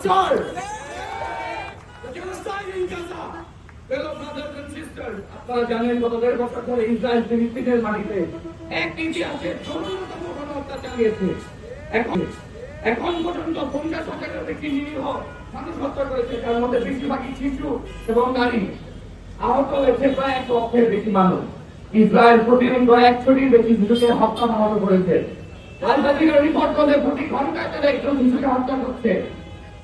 torture, the genocide in Gaza. Fellow brothers and sisters, আপনারা জানেন গত 1.5 বছর ধরে ইসরায়েল ফিলিস্তিনের মাটিতে এক ইতিহাসের সর্বতম গণহত্যা চালিয়েছে। এখন পর্যন্ত 50,000-এর বেশি নিরীহ মানুষ হত্যা করেছে, তার মধ্যে বেশিরভাগই শিশু এবং নারী। আহত হয়েছে প্রায় 1 লক্ষের বেশি মানুষ। ইসরায়েল প্রতিদিন 100টির বেশি শিশুকে হত্যা মামলা করেছে। আল জাজিরা রিপোর্ট করে প্রতি ঘন্টায় তারা একটু শিশুকে হত্যা করছে।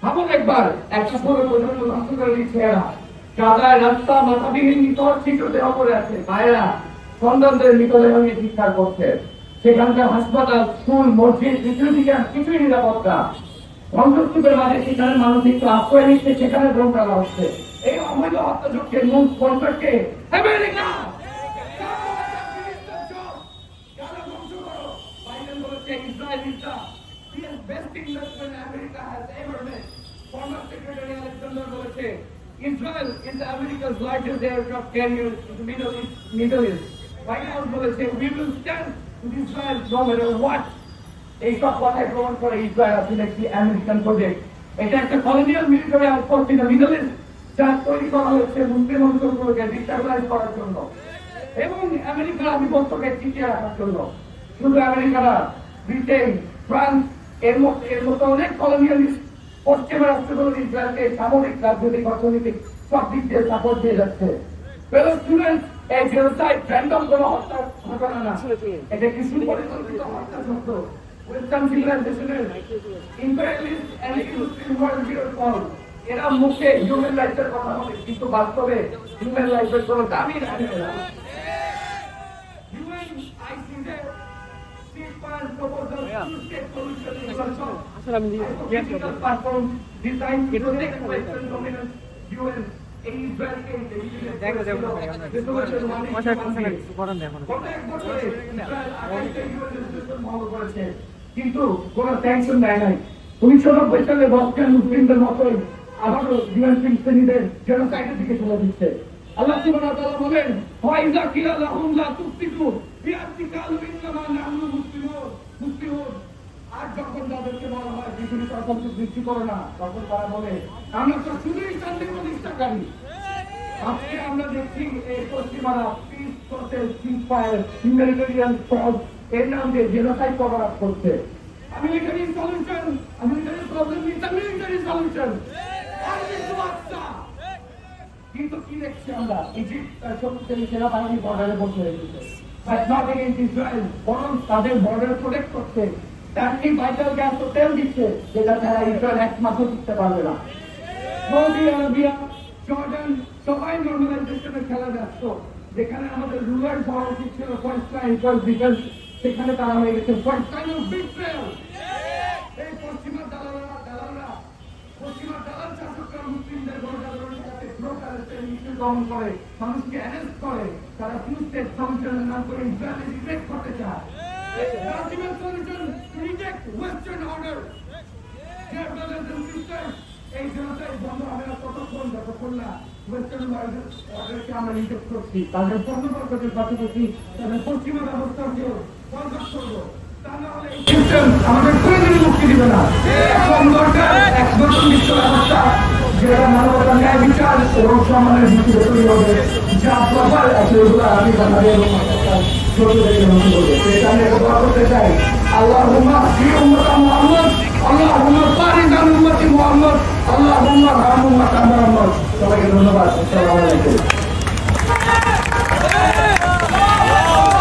ভাবুন একবার, একটা পুরো প্রজন্ম ধ্বংস করে দিচ্ছে এরা। কাদায় রাস্তা মাথাবিহীন নিকট শিশুদের অপরে আছে, ভাইয়েরা সন্তানদের মৃতদেহ নিয়ে চিৎকার করছে। সেখানকার হাসপাতাল, স্কুল, মসজিদ, কিছুই নিরাপত্তা। ধ্বংসস্তূপের মাঝে সেখানে মানসিক আশ্রয় নিচ্ছে, সেখানে বোম ফেলা হচ্ছে। এই অবৈধ হত্যাযজ্ঞের মূল স্পন্সরকে America. Israel is the best investment America has ever made. Former Secretary Alexander বলেছে, Israel is America's largest aircraft carrier in the Middle East. White House বলেছে, we will stand with Israel no matter what. এই সব কথাই প্রমাণ করে Israel আসলে একটি American project. এটা একটা colonial military outpost in the middle east, যা তৈরি করা হয়েছে মুসলিম অঞ্চলগুলোকে ডিস্টারবাইজ করার জন্য এবং আমেরিকার আধিপত্যকে টিকিয়ে রাখার জন্য। শুধু আমেরিকা না, ব্রিটেন, ফ্রান্স এর মতো অনেক কলোনিয়ালিস্ট পশ্চিমা রাষ্ট্রগুলো ইসরায়েলকে সামরিক, রাজনৈতিক, অর্থনৈতিক সব দিক দিয়ে সাপোর্ট দিয়ে যাচ্ছে। ফেলো স্টুডেন্টস, এই জেনোসাইড র্যান্ডম কোনো হত্যার ঘটনা না, এটা একটি সুপরিকল্পিত হত্যাযজ্ঞ। ওয়েস্টার্ন সিভিলাইজেশনের ইম্পেরিয়ালিস্ট অ্যান্টি-মুসলিম ওয়ার্ল্ড ফল। এরা মুখে হিউম্যান রাইটসের কথা বলে, কিন্তু বাস্তবে হিউম্যান রাইটসের কোনো দাবি রাখে না। কিন্তু কোন স্যাংশন দেয় নাই। 1990 সালে বস্কান মুসলিমদের মতোই আবারও শ্রেণীদের জেনোসাইডের দিকে চলে দিচ্ছে। আল্লাহ সুবহানাহু ওয়া তাআলা বলেন, ওয়াইজা কিলা লাহুম লা তুফসিদু বিআতিকালু ইন্নামা নাহনু মুসলিমুন। আর যখন তাদেরকে বলা হয় পৃথিবীতে অশান্তি সৃষ্টি করো না, তখন তারা বলে আমরা তো শুধুই শান্তি প্রতিষ্ঠাকারী। আজকে আমরা দেখছি এই পশ্চিমারা piece process, ceasefire, humanitarian solve এর নাম দিয়ে জেনোসাইড কভার আপ করছে। Military solution, military problem is a military solution. কিন্তু কি দেখছি আমরা, ইজিপ্ট শক্তিশালী সেনাবাহিনী বর্ডারে বসে রেখেছে, বরং তাদের বর্ডার প্রোটেক্ট করছে। তারই ভাইটাল গ্যাস ও তেল দিচ্ছে, যেটা তারা ইসরায়েল একমাত্র দিতে পারবে না। সৌদি আরবিয়া, জর্ডান সবাই নর্মালাইজেশনের খেলা ব্যস্ত। যেখানে আমাদের রুলার হওয়া উচিত ছিল ফার্স্ট লাইন ফর ডিফেন্স, সেখানে তারা হয়ে গেছে ফার্স্ট লাইন অফ বিট্রেয়াল। এই পশ্চিমা দালালরা পশ্চিমা দালাল শাসকরা মুসলিমদের গণতান্ত্রের কাছে প্রোকারের ইস্যু গ্রহণ করে, মানুষকে অ্যারেস্ট করে। তারা টু স্টেট সলিউশনের নাম করে ইসরায়েলকে ডিফেক্ট করতে চায়। ultimate solution to reject Western order. Dear brothers and sisters, এই জনতায় বন্ধ হবে না ততক্ষণ যতক্ষণ না ওয়েস্টার্ন অর্ডারকে আমরা রিজেক্ট করছি। তাদের পণ্যবর্গের পাশাপাশি তাদের পশ্চিমা ব্যবস্থাকেও বরখাস্ত করবো। তা না হলে এই সিস্টেম আমাদের কোনোদিনই মুক্তি দিবে না। এখন দরকার এক নতুন বিশ্ব ব্যবস্থা, যেটা মানবতা, ন্যায়, বিচার এবং সম্মানের ভিত্তিতে তৈরি হবে, যা প্রপার এগুলো আমি বানাবে এবং ছোটদেরকে নতুন করবে। সেটা আমি একটা দোয়া করতে চাই, আল্লাহুম্মা ফি উম্মতি মুহাম্মদ, আল্লাহুম্মা বারিক আলা উম্মতি মুহাম্মদ, আল্লাহুম্মা আরহাম উম্মাতা মুহাম্মদ। সবাইকে ধন্যবাদ। আসসালামু আলাইকুম।